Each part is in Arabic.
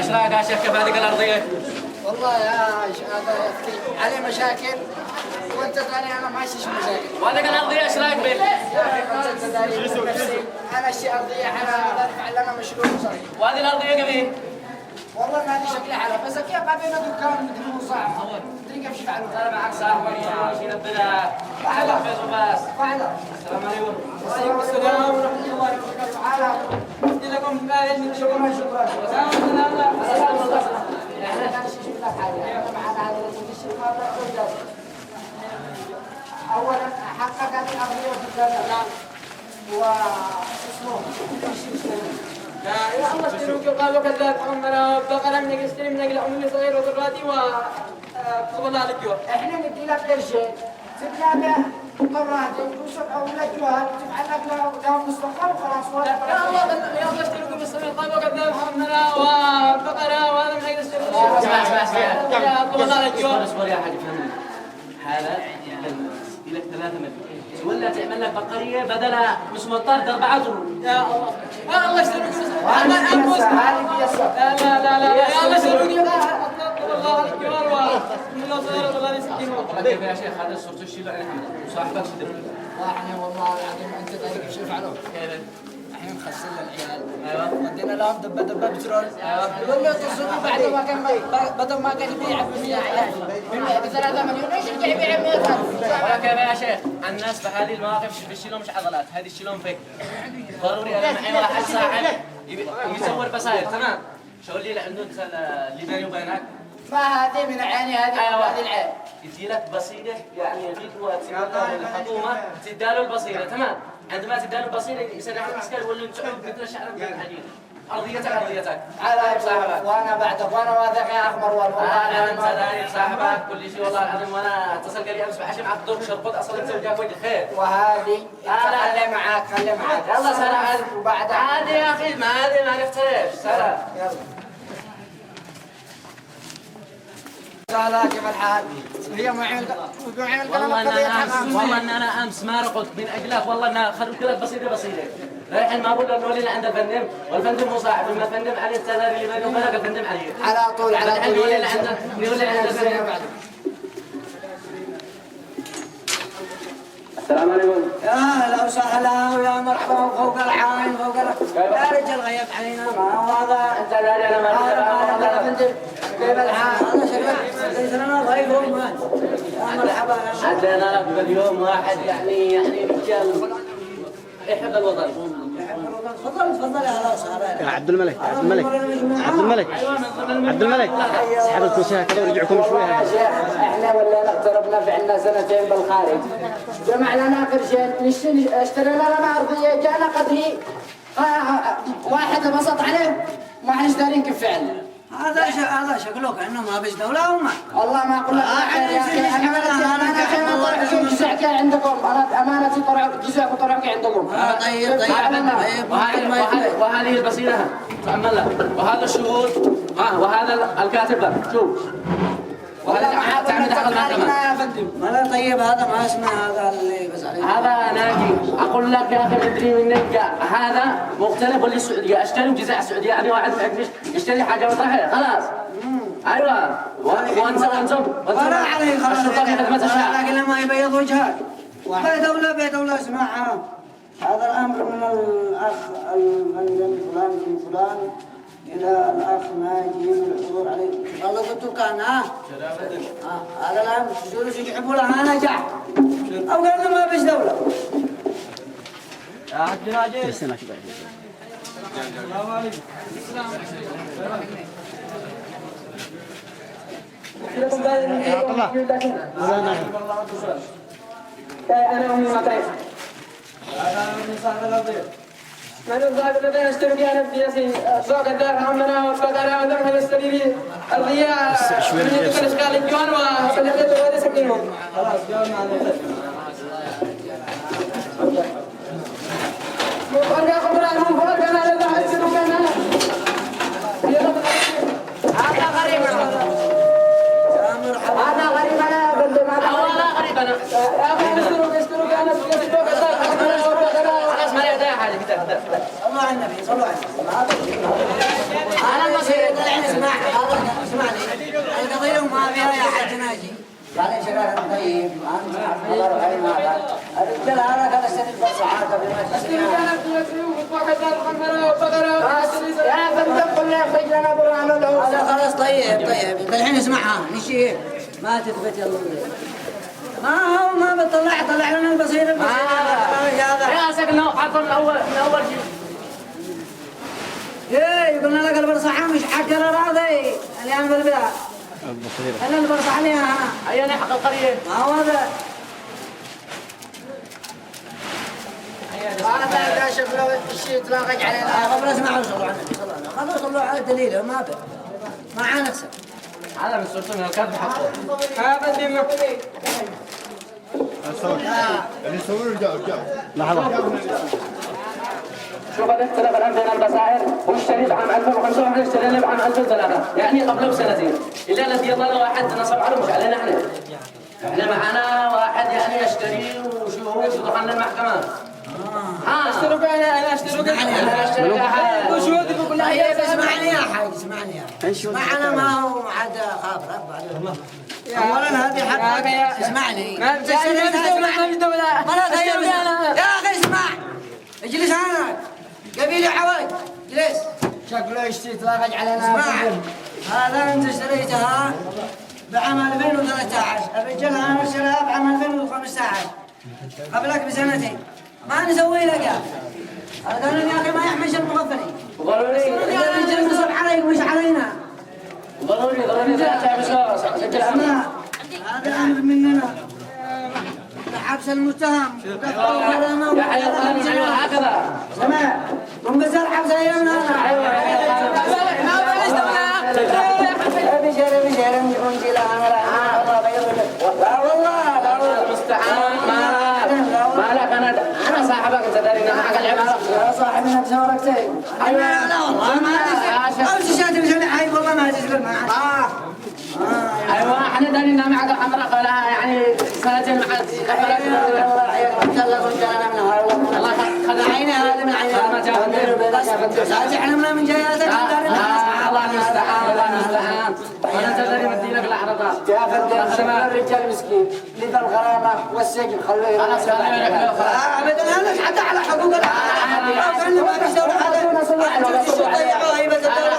ايش رايك يا شيخ كيف هذه الارضيه؟ والله يا هذا يفتي عليه مشاكل وانت داري انا ما اشيش مشاكل. وهذه الارضيه ايش رايك به؟ انت داري نفسي انا اشي ارضيه انا ارفع لنا مشروع صغير. وهذه الارضيه قبل؟ والله ما ادري شكلها حلو بس كيف بابينا دكان مدري صعب. تدري كيف يفعلوا؟ انا معك صاحبك يا شيخ البلاد. فعلا بس. فعلا. السلام عليكم. وعليكم السلام ورحمه الله وبركاته. تعالى. ادي لكم شكرا شكرا. اولا حقق هذه الارضيه وتتكلم واسمه يا الله اشتروا قالوا كذاب عمرنا بقرة من يشتري من أجل أمي صغير وذراتي وقبل على الجوع. احنا ندي لك قرشين تبنى به قراتي او لجوال تفعل لك له مستقبل وخلاص. يا الله اشتروا بالسماء قالوا كذاب عمرنا وبقرة وهذا من أجل اشتري. اسمع قبل على الجوع. اصبر يا حاج فهمني. هذا لك 3 مليون ولا تعمل لك بقريه بدل مش مضطر 4 طرق. يا الله يا الله اشتروا بالسماء. أنا أنفس. لا يا الله اشتروا الله على الجوار ومن صغير والله يسكنه. كيف يا شيخ هذا صرت الشيء عليه وصاحبك شدر. احنا والله العظيم انت داري كيف يفعلوا؟ كيف؟ احنا نخسر العيال. ايوه. ودينا لهم دبه بترول. ايوه. يقول له تصرفوا بعد ما كان بدل ما كان يبيع ب 100,000 ب 3 مليون ايش يرجع يبيع ب 100,000؟ ولا كيف يا شيخ الناس بهذه المواقف بيشيلهم مش عضلات هذه يشيلهم فك. ضروري انا معي واحد صاحب يصور بصاير تمام. شو اللي عنده اللي بيني وبينك؟ ما هذه من عيني هذه هذه العين. يجي لك بصيره يعني غدوه تسمى الحكومه تداله البصيره تمام. عندما تداله البصيره يسرح العسكري ولا تعود مثل الشعر من الحديد. ارضيتك على صاحبك وانا بعدك وانا واثق يا اخ مروان والله انا انت داير صاحبك كل شيء والله العظيم وانا اتصل قال لي امس بعشي معك دور شربط اصلا انت وجاك وجه خير. وهذه خلي معاك يلا سلام. وبعد عادي يا اخي ما هذه ما نفترش سلام. يلا سهلا كيف الحال؟ هي معين والله ان انا امس ما رقدت من اجلك والله ان خلوت لك بسيطه رايحين ما بقول انه اللي عند الفندم والفندم مصاحب لما الفندم عليه السلام اللي بينه وبينك الفندم عليه على طول يقول اللي عند الفندم. السلام عليكم. يا هلا وسهلا ويا مرحبا وفوق العين فوق يا رجال غيب علينا ما هو هذا انت داري انا ما كيف الحال؟ هذا شكلك انا ضيف ومان. يا مرحبا عندنا اليوم واحد يعني رجال يحب الوطن. تفضل يا هلا وسهلا. يا عبد الملك اسحب الكرسي هكذا ورجعكم شويه. يا شيخ احنا ولا اقتربنا في عندنا سنتين بالخارج جمع لنا قرشين اشترينا لنا ارضيه جانا قدري واحد انبسط عليه ما احنا دارين كيف فعل. هذا شكله كأنه ما بيش دولة وما والله ما اقول لك يا اخي امانتي جزعك عندكم امانتي جزعك وطرعك عندكم. طيب وهذه البصيره تعمل لها وهذا الشهود وهذا الكاتب لك شوف وهذا تعمل دخل ما طيب هذا ما اسمه هذا اللي بس عليه هذا ناجي اقول لك يا اخي تدري منك هذا مختلف واللي السعوديه اشتري جزاء السعوديه يعني واحد يشتري حاجه وطرحها خلاص. ايوه وانتم ولا عليه خلاص الشرطه في خدمه الشعب لكن لما يبيض وجهك بيدولة اسمعها. هذا الامر من الاخ الفندم فلان بن فلان الى الاخ ناجي بالحضور عليه. والله قلت كان هذا الامر شو يحبوا لها نجح او قال ما فيش دوله. يا حاج ناجي. السلام عليكم. انا امي ما تعرف. انا صاحب الارضيه. من صاحب الارضيه اشتري فيها نفسي سوق الدار عمنا وفقراء ودم اشتري لي ارضيه من يدخل اشكال الجوان وسجلت وهذا سكنهم. خلاص جوان معنا. مو فرق خبران مو فرق انا لا احسن كان هذا غريب انا غريب انا بندم لا غريب انا يا اخي اشتروا انا خلاص ما يا حاجه كده صلوا على النبي صلوا على النبي. أنا المصير. اسمعني القضية وما فيها يا حاج ناجي. قال يا شباب طيب انت حضروا هاي ما قال الرجال هذا كان يستند بالصحابه قبل ما تسمع. يا فندم قلنا يخرج لنا برهان العوف. هذا خلاص طيب الحين اسمعها نشيء ما تثبت يلا ما هو ما طلع لنا البصير يا سكن عطوا من اول شيء. ايه قلنا لك البرصحة مش حق الاراضي اليوم بالبلاد. انا البرصحة عليها انا. اي حق القريه. ما هو هذا. هذا كاشف لو الشيء تلاقج علينا. قبل اسمعوا صلوا على النبي صلوا عليه. خلوا صلوا على الدليل ما به. ما عنكسر. هذا من سلطان من الكذب حقه. هذا اللي اللي يسوون الجو لحظة. شوف الاختلاف الان بين البصائر والشريف عام 2005 واحنا اشترينا بعام 2003 يعني قبله بسنتين. الا الذي يظل واحد نصب عليه مش علينا احنا معنا واحد يعني يشتري وشهود ودخلنا المحكمة. اشترك انا اشترك وشهود بكل اسمعني يا حاج اسمعني يا حاج. معنا ما هو عاد خاف رب اولا هذه حق اسمعني ما في دولة يا اخي اسمع اجلس عنك قبيلي عوج اجلس. شكله يشتي تلاقج علينا. اسمع هذا انت اشتريتها بعام 2013 الرجال انا اشتريها بعام 2015 قبلك بسنتين ما نسوي لك هذا قالوا يا اخي ما يحمش المغفلين. ضروري الرجال نصب عليك مش علينا. ضروري سجل اسمع هذا امر مننا حبس المتهم يا حي القانون ايوه هكذا. سمع ومثل حبس ايامنا لا والله لا المستعان ما لك انا صاحبك انت داري انا حق العباره يا صاحبي انت شوركتين. ايوه لا والله ما امشي شاتي مش عيب والله ما تجلب معك. ايوه احنا داري انها معك الحمراء قالها يعني سنتين معك الله خذ عيني هذا من عيني احنا من جاياتك الله المستعان الله المستعان وانا تدري مدينك العرضات يا فندم الرجال مسكين لذا الغرامة والسجن خلوه خلاص خليه ابدا انا حتى على حقوق العالم ما بيسوي حاجه ضيعوا هيبه الدوله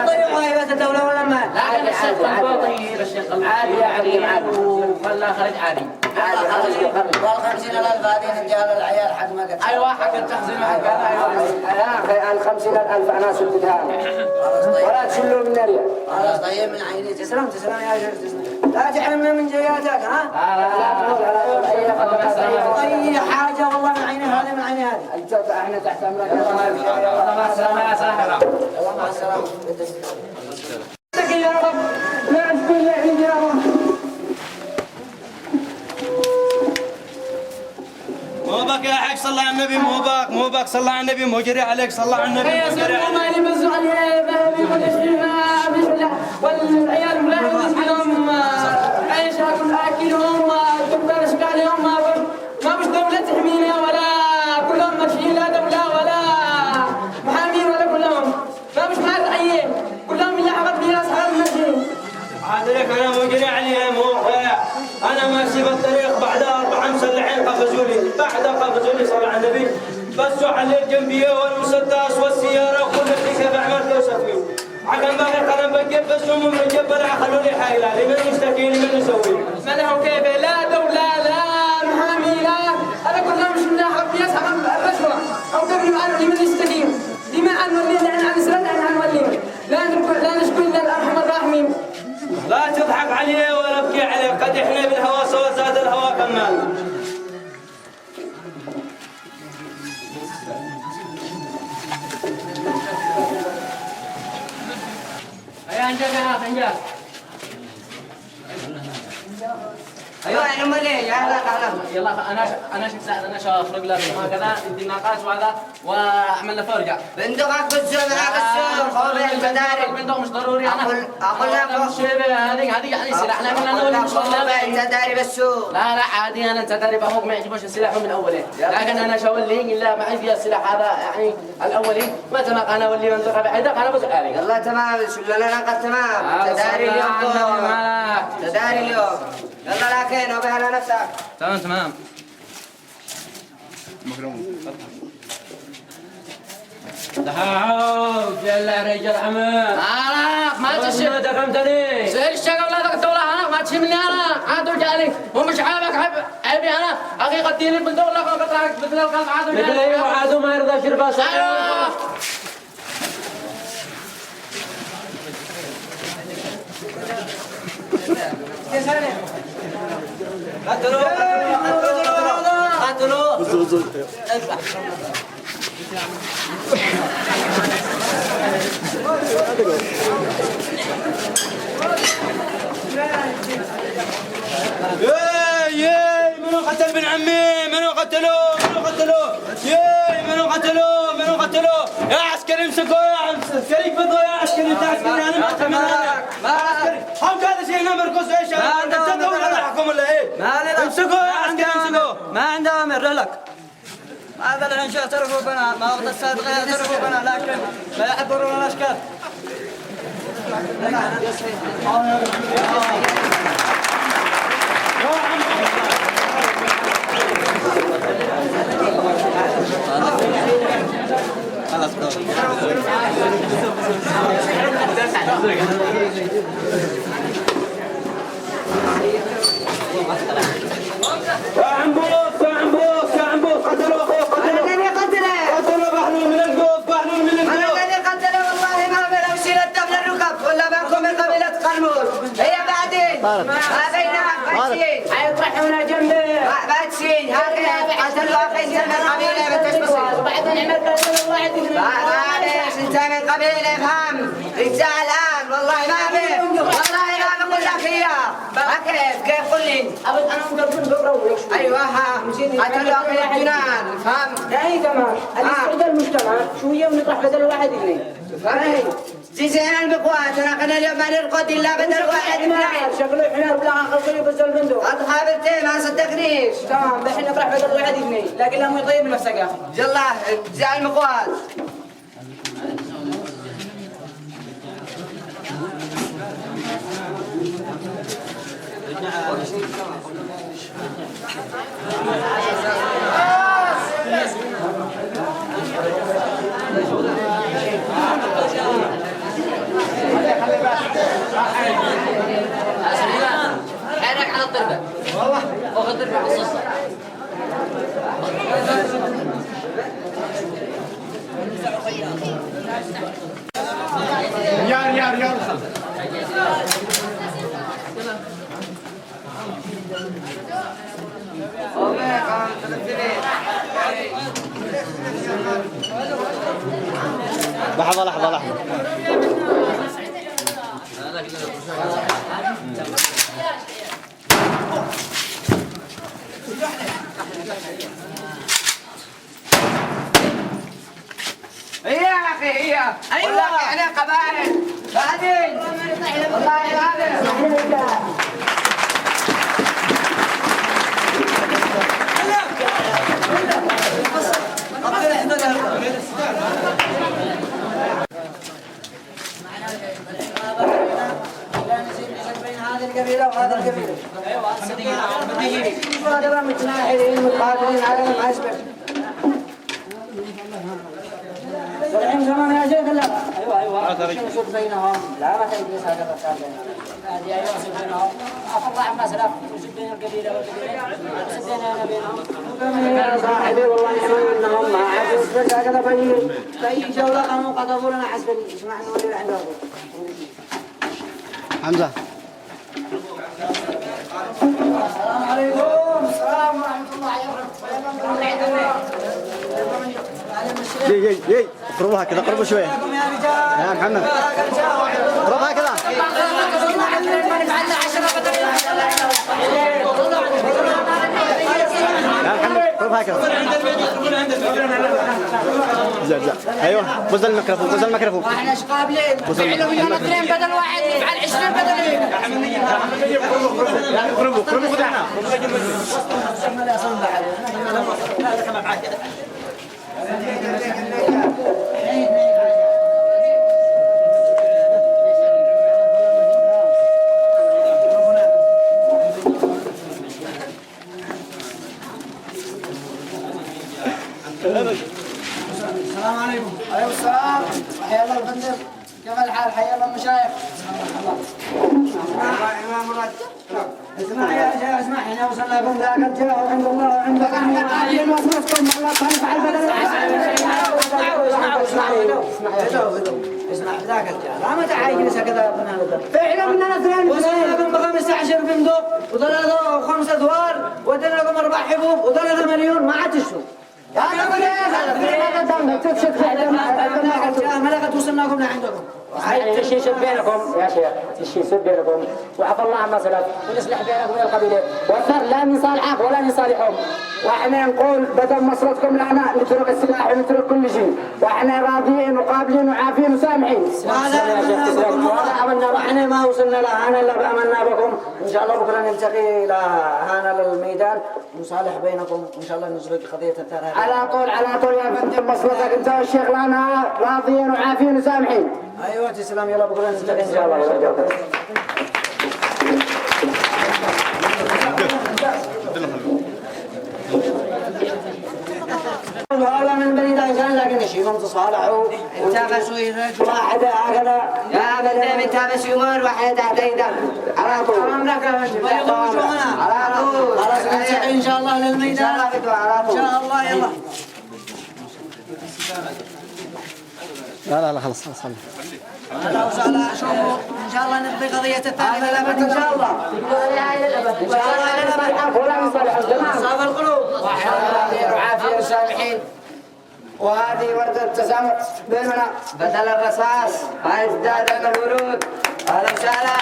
ضيعوا هيبه الدوله ولا ما لا الشيخ الباطي الشيخ العادي يعني وخلاه خرج عادي وال 50,000 هذه الرجال العيال حق ما قد ايوه حق التخزين حق هذا ايوه يا أخي ال 50,000 أنا سددها ولا تشلوا من ريال. خلاص طيب من عيني تسلم يا شيخ تسلم. لا تحرمنا من جياتك ها؟ لا تقول على أي خطأ اي حاجه والله من عيني هذه من عيني هذه. احنا تحت أمرك. الله مع السلامه يا صاحب الله مع السلامه. يا رب لا تقول لي يا رب. مو بك يا حاج صلى على النبي مو بك صلى على النبي مو جري عليك صلى على النبي يا سيدنا ما يمزوا عليه ذهبي والعيال لا يمزحهم عيش اكل اكلهم تقدر اشقى عليهم ما مش دولة تحمينا ولا كلهم ماشيين لا دولة ولا محامين ولا كلهم ما مش مال عيين كلهم اللي حبط بي ناس حرام ماشيين. عاد لك انا مو جري عليهم انا ماشي بالطريق بعد 4 مسلحين قفزوا لي صلى على النبي بسوا على الجنبيه والمسدس والسياره وكل شيء تبع ما توصفوا عقل باقي القلم بجيب بس هم من جبل خلوني حايله لمن مشتكين لمن نسوي ما له كيف لا دولة لا محامي لا هذا كلهم مش من حب يسحب الرشوة أو قبل ما لمن يستقيم لما أن نولي لأن عن سرد عن ولي لا نشكو إلا الأرحم الراحمين. لا تضحك عليه ولا ابكي عليه قد احنا بالهوى سوى زاد الهوى كمال. يا انجاز يا انجاز ايوه يا عمر ليه يلا تعال يلا انا شفت انا اشرق لك هكذا ادي ناقات وهذا واعمل له فرجع. بندقك بالسوق معك السوق خوف المداري بندق مش ضروري انا اقول لك هذه يعني سلاحنا من اول مش انت داري بالسوق. لا عادي انا انت داري بهوك ما يعجبوش السلاح من اوله، لكن انا شاول لي الا معي فيها السلاح هذا يعني الاولي ما تمام انا واللي منطقه بعيده انا بزق عليك. يلا تمام شلنا قد تمام تداري اليوم تداري اليوم يلا لكن وبهلا نفسك. تمام تعال يلا رجال عمام ما تشي ما دفهمتني زي الشقة ولا تقتل انا ما تشي مني انا عاد رجالي ومش عيبك عيبي انا اخي قديني البندق ولا قطعك مثل القلب عاد مثل ايه وعاد ما يرضى شربه قتلوا اذبح ياي منو قتل بن عمي منو قتلوه منو قتلوه يا عسكري امسكوا يا عسكري قبضوا يا عسكري انت عسكري انا ما اتمنى ما عسكري هم هذا شيء هنا مركز ايش انت تدور ولا احكم ولا ايه امسكوا يا عسكري امسكوا ما عنده امر لك هذا الانشاء اعترفوا بنا ما وقت السابق اعترفوا بنا لكن لا يحضرون الاشكال. يا عنبوس قتلوا اخوه قتلوا بحلول من القوف أنا الذي قتله والله ما بلغ شيل الدم للركب ولا معكم من قبيلة قرموز هي بعدين ما بينها باتشين حيطرحونا جنبه باتشين هكذا قتلوا أخي من قبيلة بتشبصين وبعدين عمل الله يديك معليش انت من قبيلة افهم رجال الآن والله ما بيه والله ما بقول لك اياه كيف قل لي ابد انا مقبل بروح ايوه ها قتلوا أخي الجنان فهم هاي كمان الاستعداد المجتمع شويه ونطرح بدل واحد اثنين زين البقوات انا قلنا اليوم ما نرقد الا بدل واحد اثنين شكله احنا بلا خلصي بس البندق خابرتين ما صدقنيش تمام الحين نطرح بدل واحد اثنين لكن لا مو يطيب نفسك يا اخي يلا زين المقوات حرك على الضربة والله فوق الضربة بالصصة ريال لحظة هي يا اخي هي ايوه احنا قبائل بعدين والله هذا هذه القبيلة وهذا القبيلة هذا متناحرين متقاتلين على المعسكر الحين كمان يا شيخ لا ايوه نشوف بينهم لا ما تجلس هذا بس هذه ايوه نشوف بينهم عفوا الله عما سلف نشوف بين القبيله والقبيله سدينا انا بينهم يا صاحبي والله انهم ما عاد بس هكذا في جوله قاموا قطفوا لنا حسب اسمعنا اللي عندهم حمزة السلام عليكم السلام ورحمه الله وبركاته جي قربها كذا قربوا شوية يا محمد قربها كذا هكذا. ايوه بوز الميكروفون بوز الميكروفون. احنا ايش قابلين؟ فعلوا ويانا اثنين بدل واحد نفعل 20 بدل هيك. قربوا دعنا. السلام عليكم. عليكم السلام. حيا الله الفندق. كيف الحال؟ حيا الله المشايخ. اسمع يا شيخ اسمع، احنا وصلنا لكم ذاك الجاه عند الله وعندك. احنا قاعدين وصلتكم الله تنفع البلد. اسمع ذاك الجاه لا ما تعايجلس هكذا بنا فعلا مننا اثنين. وصلنا لكم ب15 فندق وثلاثة وخمسة ادوار ودنا لكم 4 حبوب و3 مليون ما عاد تشتوا. يا ملكت وصلناكم لعندكم. الشيء يسد بينكم يا شيخ، الشيء يسد بينكم وعفى الله عما سلف ونصلح بينكم من القبيله، والثر لا من صالحك ولا من صالحهم، واحنا نقول بدل مصرتكم لنا نترك السلاح ونترك كل شيء، واحنا راضيين وقابلين وعافين وسامحين. ولا عملنا احنا ما وصلنا لهنا الا بامنا بكم، ان شاء الله بكره نلتقي هنا للميدان ونصالح بينكم وان شاء الله نزرق قضيه الثار. على طول يا فندم مصلتك انت والشيخ لنا راضيين وعافين وسامحين. ايوه تسلم يلا بكره نلتقي ان شاء الله. هذا من بني دايسان لكن يشيلون تصالحوا انتابسوا يرجعوا واحد هكذا يا بدنا نتابس يومين واحد تحديدا على طول على طول خلاص نلتقي ان شاء الله للميدان ان شاء الله يلا. لا خلاص خلاص. اهلا وسهلا شوفوا ان شاء الله نقضي قضيه الثانيه للابد ان شاء الله. ان شاء الله للابد ولا نصلح الجماعه صاب القلوب وعافيه وسامحين. وهذه وردة التسامح بيننا بدل الرصاص هاي ازدادت الورود. اهلا وسهلا.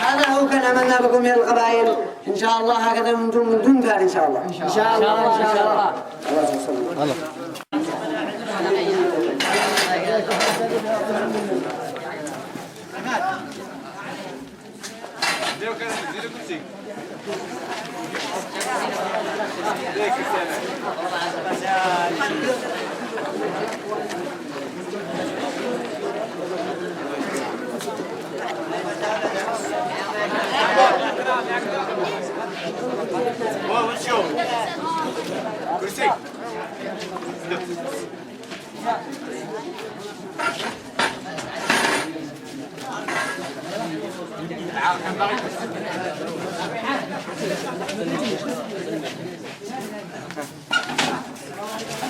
هذا هو كان عملنا بكم من القبائل ان شاء الله هكذا من دون دار ان شاء الله. ان شاء الله ان شاء الله. الله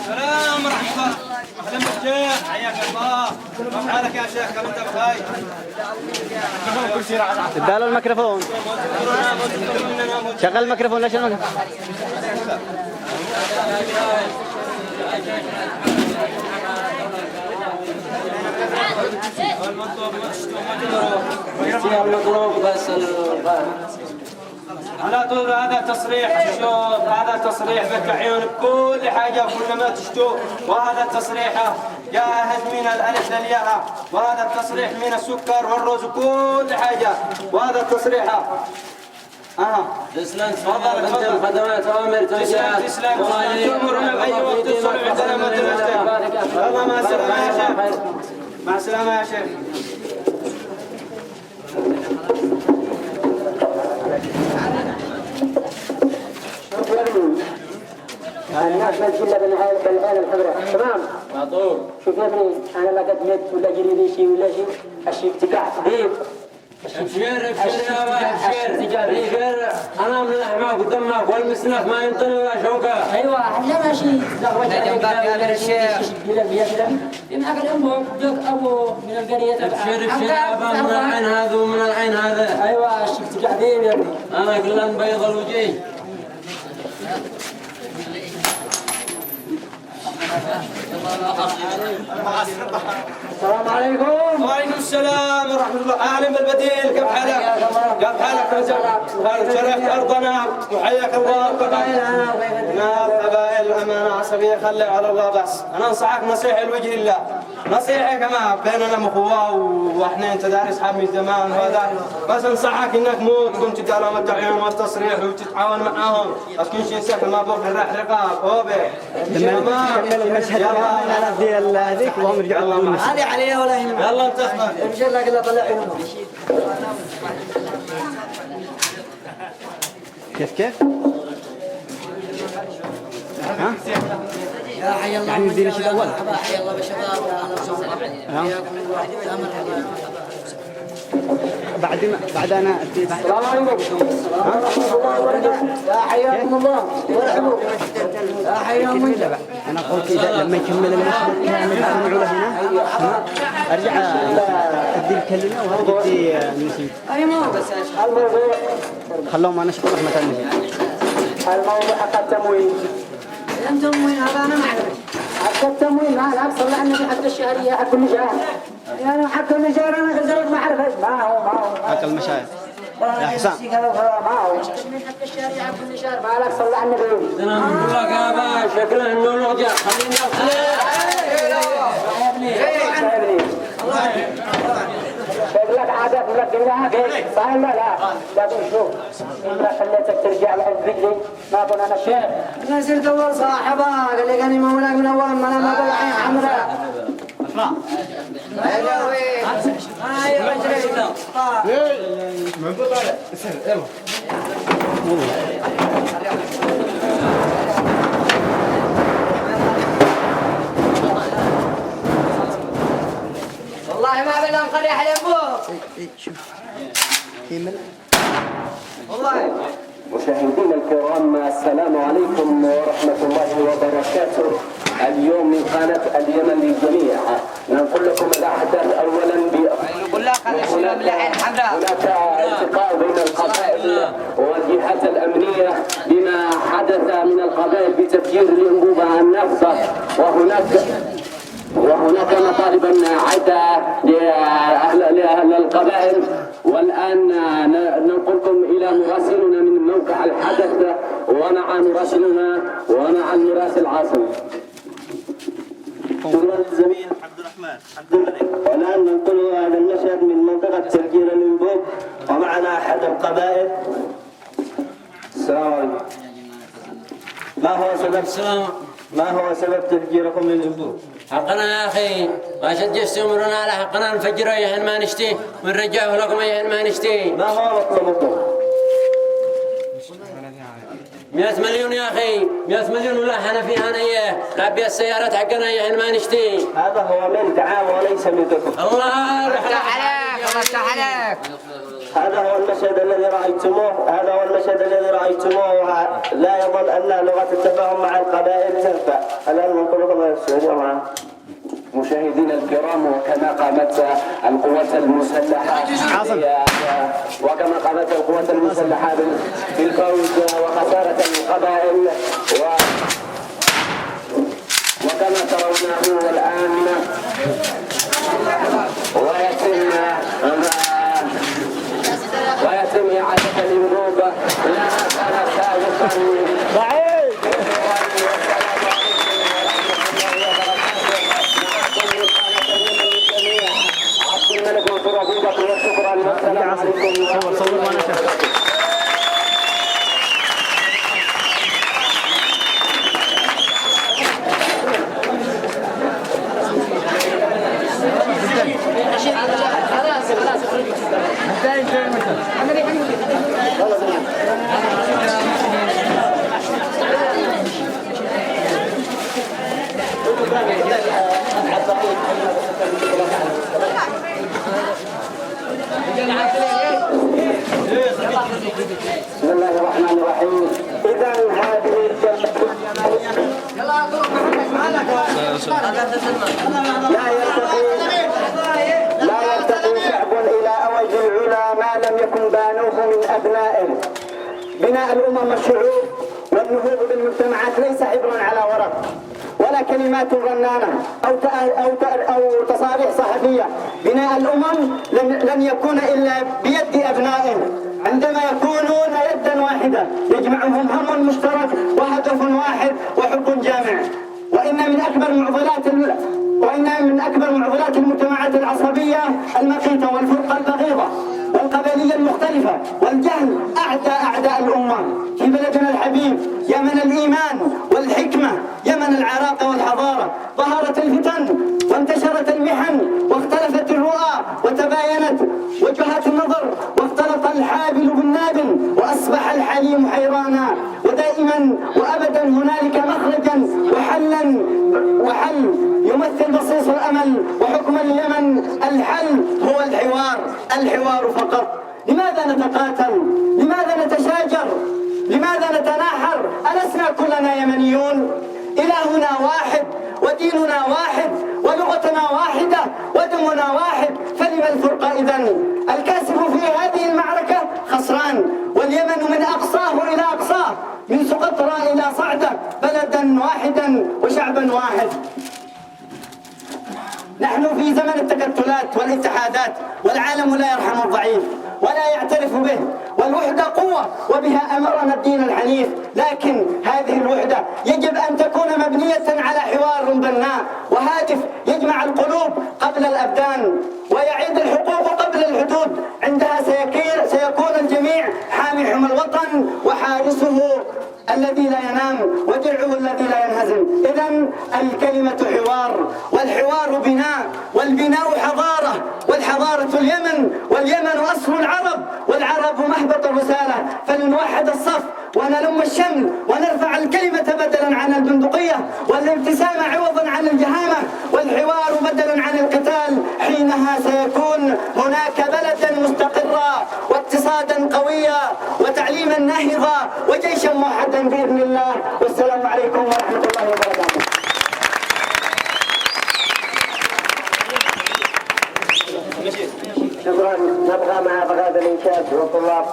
السلام ورحمة الله. أهلا بالشيخ حياك الله. كيف حالك يا شيخ؟ كم أنت بخير؟ اداله الميكروفون. شغل الميكروفون ليش الميكروفون؟ المضروب بس على طول هذا تصريح الشوط، هذا تصريح فك عيون بكل حاجة وكل ما تشتو، وهذا التصريح جاهز من الألف للياء، وهذا التصريح من السكر والرز وكل حاجة، وهذا التصريح تسلم تفضل خدمات اوامر توجيهات. تسلم تأمرنا بأي وقت تصل عندنا ما تنسى. والله مع السلامة يا شيخ. مع السلامة يا شيخ. الناس ما تجي الا بالعين الحمراء تمام. معطوب. شوف يا ابني انا لا قد مت ولا جري شيء ولا شيء، الشيء ابتكاع صحيح. ابشر يا ابشر انا من الاحماق ودمك والمسنف ما ينطني ولا شوكه. ايوه احنا ماشي جنبك يا الشيخ يمحق الام دوك ابو من القريه. ابشر يابا من العين هذا ومن العين هذا. ايوه الشيء ابتكاع فين يا ابني؟ انا كلها بيض الوجه. السلام عليكم. وعليكم السلام ورحمة الله. أهلا بالبديل كيف حالك؟ كيف حالك رجل؟ شرفت أرضنا وحياك الله. قبائل الأمانة عصبية خلي على الله بس. أنا أنصحك نصيحة لوجه الله، نصيحة كمان بيننا مخوة وإحنا أنت دارس حمي زمان وهذا، بس أنصحك إنك مو تكون تدار التعيين والتصريح وتتعاون معاهم، بس كل شيء سهل ما بوك نرح رقاب هوبي. نكمل المشهد الآن ديال هذيك وهم يرجعوا لنا. هذه عليها ولا يهمك. يلا انتخب. إن شاء الله كذا طلع عيونهم. كيف؟ ها؟ يا حي الله يعني ندير شيء أول. حي الله بالشباب وأهلا وسهلا. حياكم الله. يا مرحبا. بعد أنا السلام عليكم. يا حياكم الله. مرحبا. يا حياكم الله. أنا قلت إذا لما يكمل المشهد كامل نسمعوا له هنا أرجع أدي الكلمة وهذا بدي نسيب. الموضوع خلوهم أنا شكرا رحمة الله. الموضوع حق التموين. أنتم وين هذا أنا ما أعرف. حق التموين ما لا صلى النبي حق الشهرية حق النجار. يعني حق النجار أنا غزلت ما أعرف ما هو. حق المشايخ. يا حسام. ما هو. من حق الشهرية حق النجار ما لا صلى النبي. أنا نقول لك يا با شكله إنه نرجع خليني لك عادات لك دنياك صحيح لا لكن شوف إذا خليتك ترجع لعند رجلي ما أكون أنا شيخ. أنا صرت أول صاحبة قال لي كاني مولاك من أول ما أنا ما طلع عين حمراء. والله ما بدنا نقرح يبوك. والله. مشاهدينا الكرام السلام عليكم ورحمة الله وبركاته. اليوم من قناة اليمن للجميع ننقل لكم الأحداث أولا هناك التقاء بين القبائل والجهات الأمنية بما حدث من القبائل بتفجير الأنبوبة النافذة وهناك مطالبا عدة لأهل القبائل. والآن ننقلكم إلى مراسلنا من موقع الحدث ومع المراسل عاصم. شكرا للزميل عبد الرحمن عبد الملك. والآن ننقل هذا المشهد من منطقة تفجير الأنبوب ومعنا أحد القبائل. السلام عليكم. ما هو سبب تفجيركم للأنبوب؟ حقنا يا أخي ما شجعت أمرنا على حقنا نفجره يهن ما نشتي ونرجعه لكم يهن ما نشتي. ما هو مطلبكم؟ 100 مليون يا أخي 100 مليون ولا حنفي أنا إياه لابي السيارات حقنا يهن ما نشتي. هذا هو من دعام وليس منكم. الله افتح عليك الله يفتح عليك. هذا هو المشهد الذي رأيتموه لا يظن أن لغة التفاهم مع القبائل تنفع. الآن ننقل لكم السعودية معنا. مشاهدينا الكرام وكما قامت القوات المسلحة بالفوز وخسارة القبائل وكما ترونه الآن ويتم إعادة الأنبوبة لها كان سابقا. صور وانا شايف. بسم الله الرحمن الرحيم. إذا هذه لا يرتقي شعب إلى أوج العلا ما لم يكن بانوه من أبنائه. بناء الأمم والشعوب والنهوض بالمجتمعات ليس عبرا على ورق ولا كلمات رنانة أو تصاريح صحفية. بناء الأمم لن يكون إلا بيد أبنائه. عندما يكونون يدا واحدة يجمعهم هم مشترك وهدف واحد وحب جامع. وإن من أكبر معضلات المجتمعات العصبية المقيتة والفرقة البغيضة والقبلية المختلفة والجهل أعداء الأمة. في بلدنا الحبيب يمن الإيمان والحكمة، يمن العراقة والحضارة، ظهرت الفتن وانتشرت المحن واختلفت الرؤى وتباينت وجهات النظر واختلط الحابل بالنابل وأصبح الحليم حيرانا. ودائما وأبدا هنالك مخرجا وحل يمثل بصيص الأمل وحكم اليمن. الحل هو الحوار فقط. لماذا نتقاتل؟ لماذا نتشاجر؟ لماذا نتناحر؟ ألسنا كلنا يمنيون؟ إلهنا واحد وديننا واحد ولغتنا واحدة ودمنا واحد، فلما الفرقة إذن؟ الكاسب في هذه المعركة خسران، واليمن من أقصاه إلى أقصاه، من سقطرى إلى صعدة، بلدا واحدا وشعبا واحد. نحن في زمن التكتلات والاتحادات، والعالم لا يرحم الضعيف ولا يعترف به، والوحدة قوة وبها أمرنا الدين الحنيف. لكن هذه الوحدة يجب أن تكون مبنية على حوار بناء وهادف يجمع القلوب قبل الأبدان ويعيد الحقوق قبل الحدود. عندها سيكون الجميع حامي حمى الوطن وحارسه الذي لا ينام ودرعه الذي لا ينهزم. إذن الكلمة حوار، والحوار بناء، والبناء حضارة، والحضارة اليمن، واليمن أصل العرب، والعرب مهبط الرسالة. فلنوحد الصف ونلم الشمل ونرفع الكلمة بدلا عن البندقية، والابتسام عوضا عن الجهامة، والحوار بدلا عن القتال. حينها سيكون هناك بلدا مستقرا واقتصادا قويا وتعليما ناهضا وجيشا موحدا بإذن الله. والسلام عليكم ورحمة الله وبركاته. شكرا. نبقى مع فقاد الإنشاد والطلاب.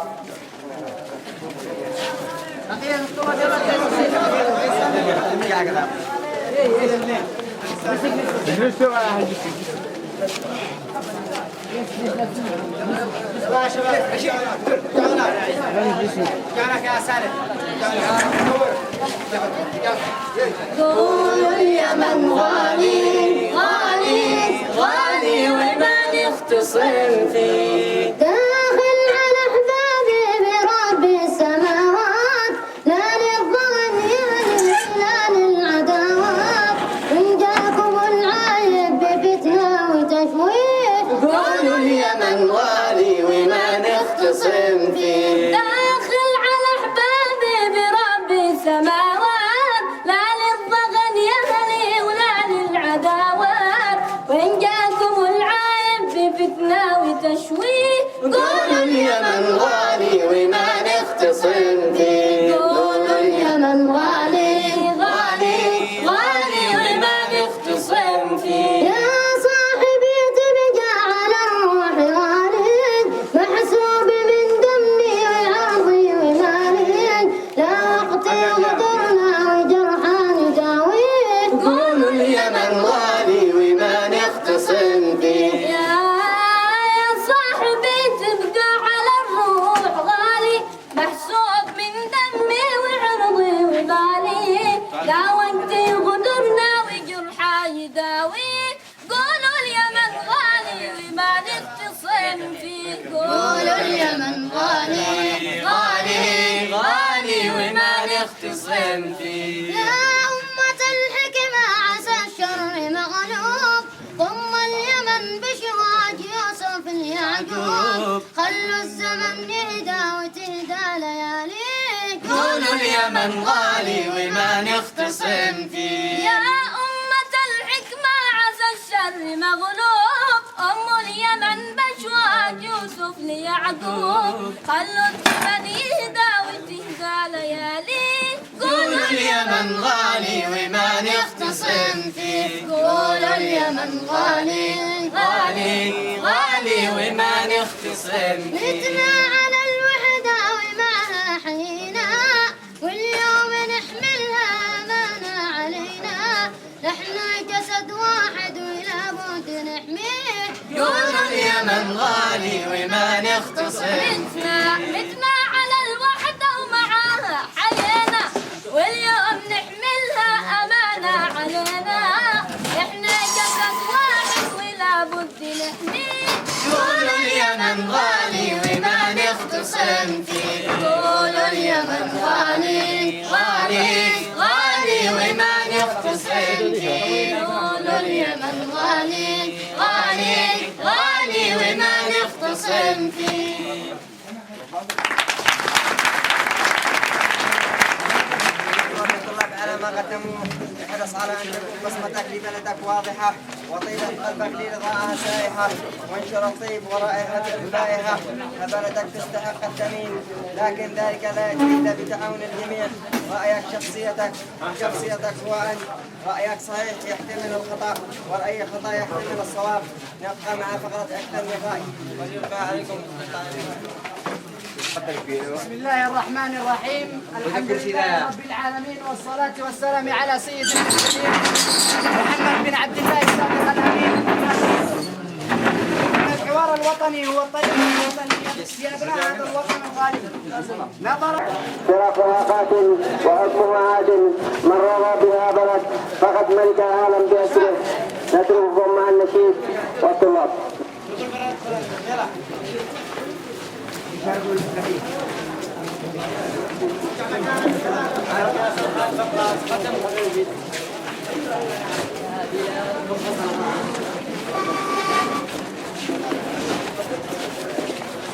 قول اليمن غالي غالي غالي وما نختصم فيه. داخل على احبابي برب السماوات، لا للظن لا للعداوات، ان جاكم العايب بفتنه وتشويه. قولوا اليمن غالي وما نختصم فيه. داخل على احبابي برب السماوات، لا للضغن يهلي ولا للعداوات، وإن جاكم العايب بفتنة وتشويه. قولوا اليمن غالي وما نختصم فيه. قولوا اليمن غالي غالي غالي وما نختصم فيه. يا صاحبي تبقى على الروح غالي، محسوب من دمي وعرضي ومالي، لا وقتي غدرنا وجرحا نداويه. قولوا اليمن غالي وما نختصم فيه. يا صاحبي تبقى على الروح غالي، محسوب من دمي وعرضي ومالي، لا وقتي غدرنا وجرحا يداويه. قولوا اليمن غالي وما نختصم فيه. قولوا اليمن غالي غالي غالي وما نختصم فيه. يا أمة الحكمة عسى الشر مغلوب، ضم اليمن بشراج يوسف اليعقوب، خلوا الزمن يهدى وتهدى ليالي. قولوا اليمن غالي وما نختصم فيه. يا أمة الحكمة عسى الشر مغلوب، أم اليمن بشواج يوسف ليعقوب، خلوا الزمن يهدى وتهدى ليالي. قولوا اليمن غالي وما نختصم فيه. قولوا اليمن غالي غالي غالي وما نختصم فيه. نتنا على الوحدة ومعها حينا، واليوم نحملها أمانة علينا، نحن جسد واحد ولا بد نحميه. قولوا اليمن غالي وما نختصم فيه. اليمن غالي وما نختصم فيه. قولوا اليمن غالي غالي غالي وما نختصم فيه. قولوا اليمن غالي غالي غالي وما نختصم فيه. على ما قدموا احرص على ان تكون بصمتك لبلدك واضحه وطيبه قلبك لرضاها سائحه وانشر الطيب ورائحتك بائحه فبلدك تستحق الثمين لكن ذلك لا ياتي الا بتعاون الجميع. رايك شخصيتك هو ان رايك صحيح يحتمل الخطا وراي خطا يحتمل الصواب. نبقى مع فقره اكثر من راي ويلقى عليكم. بسم الله الرحمن الرحيم. الحمد لله رب العالمين والصلاة والسلام على سيد المرسلين محمد بن عبد الله الصادق الأمين. الحوار الوطني هو الطريق الوطني لأبناء هذا الوطن الغالي. نظرا فرقات وحكم معاد من رضى بها بلد فقد ملك العالم بأسره. نترككم مع النشيد والطلاب.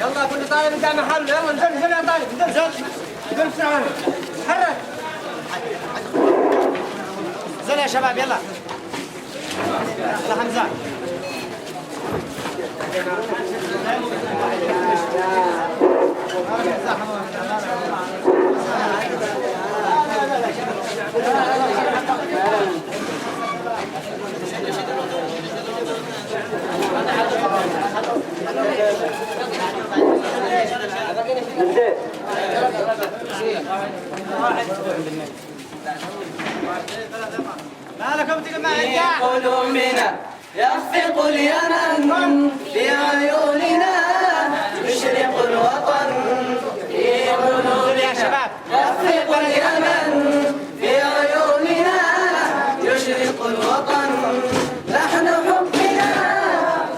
يلا كل طالب قدام محل. يلا انزل يا طالب انزل بسرعه. حرك انزل يا شباب. يلا حمزه ما لكم تجمع قلوبنا يخفق اليمن في عيوننا يشرق الوطن في قلوبنا. يخفق اليمن في عيوننا يشرق الوطن. نحن حبنا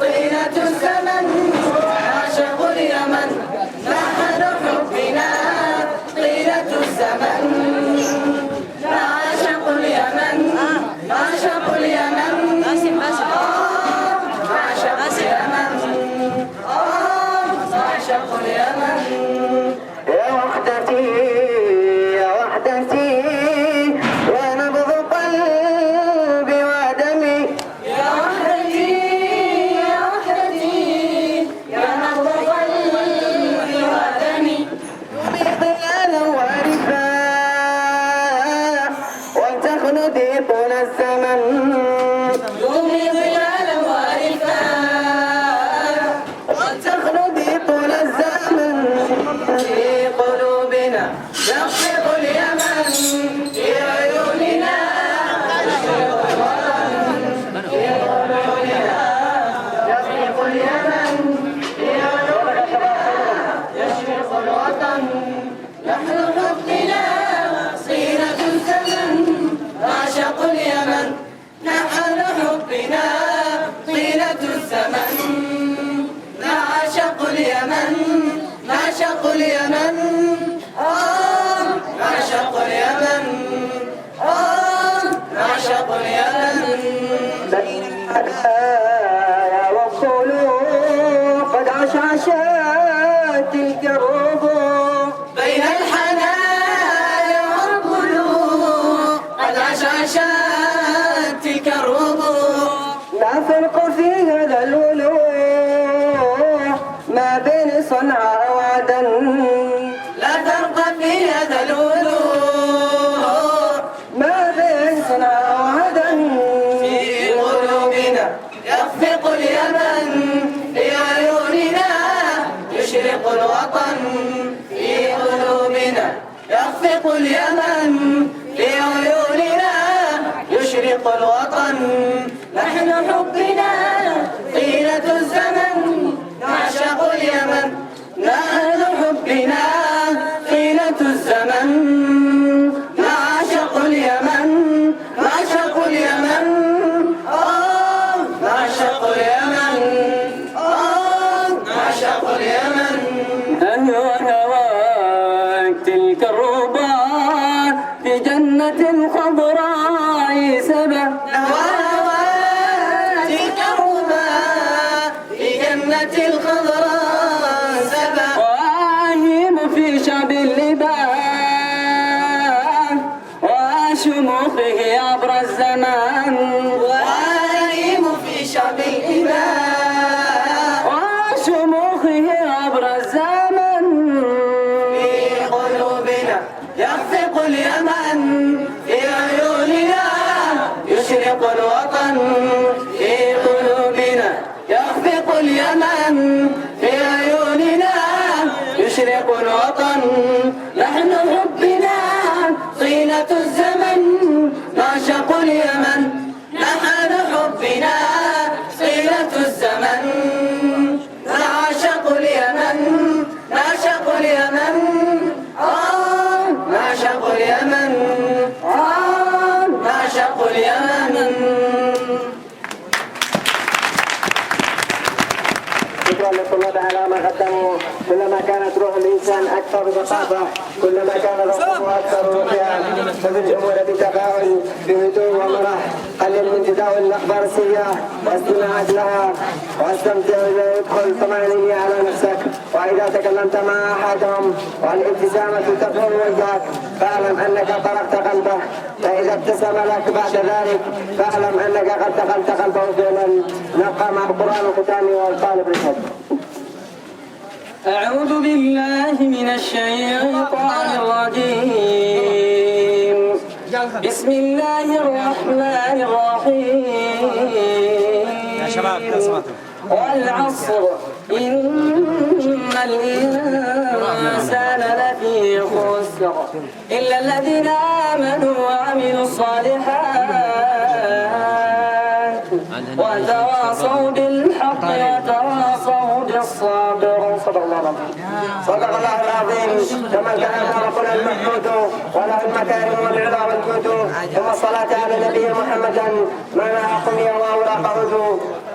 طيلة الزمن عاشق اليمن. نحن حبنا طيلة الزمن عاشق اليمن. عاشق اليمن. عاشق اليمن. يا وحدتي يا وحدتي يا نبض قلبي ودمي. يا وحدتي يا وحدتي يا نبض قلبي ودمي. دومي ظلالا وارفا وتخلدي طول الزمن. دومي ظلالا وارفا وتخلدي طول الزمن. في قلوبنا يخفق اليمن في عيوننا يشرق الوطن. في قلوبنا يخفق اليمن في عيوننا يشرق الوطن. نحن حبنا صينة الزمن عاشق اليمن. نحن حبنا طيلة الزمن نعشق اليمن. نعشق اليمن. نعشق اليمن. نعشق اليمن. بين الحكايا والطلوع قد عشعشت تلك الربوع. بين الحنايا والقلوب قد عشعشت تلك الربوع. لا فرق في هذا الولوع ما بين صنعاء وعدن. لا فرق في هذا الوضوح ما بين صنعاء وعدن. في قلوبنا يخفق اليمن في عيوننا يشرق الوطن. في قلوبنا يخفق اليمن في عيوننا يشرق الوطن. نحن حبنا طيلة الزمن نعشق اليمن. نحن حبنا طيلة الزمن نعشق اليمن. نعشق اليمن. نعشق اليمن. نعشق نعشق اليمن. هواك تلك الرباط في جنة خضراء سبا. هواك تلك الرباط في جنة الخضراء سبا. وأهيم في شعب اللبان وشموخه عبر الزمان. وأهيم في شعب اللبان وشموخه عبر الزمن. في قلوبنا يخفق اليمن، في عيوننا يشرق الوطن. في قلوبنا يخفق اليمن، في عيوننا يشرق الوطن. نحن حبنا طيلة الزمن نعشق اليمن. نحن حبنا طيلة الزمن نعشق اليمن. نعشق اليمن نعشق اليمن نعشق اليمن. شكرا للطلاب على ما قدموا. كلما كانت روح الانسان اكثر بساطه كلما كان روحه اكثر رقيا. ففي الامور بتفاؤل بهدوء ومرح. قلل من تداول الاخبار السيئه واستمع لها واستمتع اذا يدخل طمانينه على نفسك. واذا تكلمت مع احدهم والابتسامه تفعل وجهك فاعلم انك طرقت قلبه. فاذا ابتسم لك بعد ذلك فاعلم انك قد دخلت قلبه فعلا. نبقى مع القران الختامي والطالب رشد. أعوذ بالله من الشيطان الرجيم. بسم الله الرحمن الرحيم. يا شباب والعصر إن الإنسان لفي خسر إلا الذين آمنوا وعملوا الصالحات وتواصوا بالحق وتواصوا بالصبر. صدق الله العظيم. صدق الله العظيم. كما كان ربنا المحمود وله المكارم والعلا والجود. ثم الصلاة على النبي محمدا ما معكم وأوراق قعود.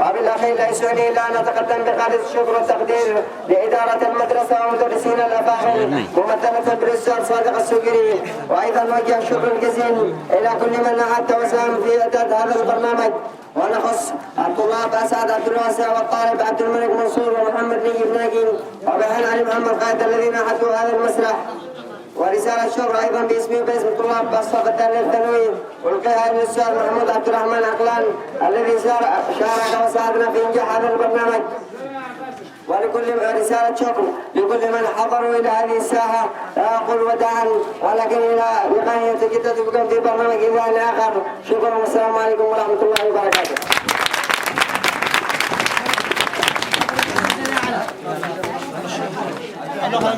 وبالأخير لا يسعني إلا أن أتقدم بخالص الشكر والتقدير لإدارة المدرسة ومدرسين الأفاضل ممثلة بالأستاذ صادق السكري. وأيضا نوجه الشكر الجزيل إلى كل من أعد وساهم في إعداد هذا البرنامج. ونخص الطلاب أسعد عبد الواسع والطالب عبد الملك منصور ومحمد نجيب ناجي وبهان علي محمد قائد الذين أحدوا هذا المسرح. ورسالة شكر أيضا باسمي وباسم الطلاب بأصحاب التعليم الثانوي ألقيها للأستاذ محمود عبد الرحمن عقلان الذي شارك وساعدنا في إنجاح هذا البرنامج. ولكل رسالة شكر لكل من حضروا إلى هذه الساحة. لا أقول وداعا ولكن إلى لقاء يتجدد بكم في برنامج إلى آخر. شكرا والسلام عليكم ورحمة الله وبركاته. الله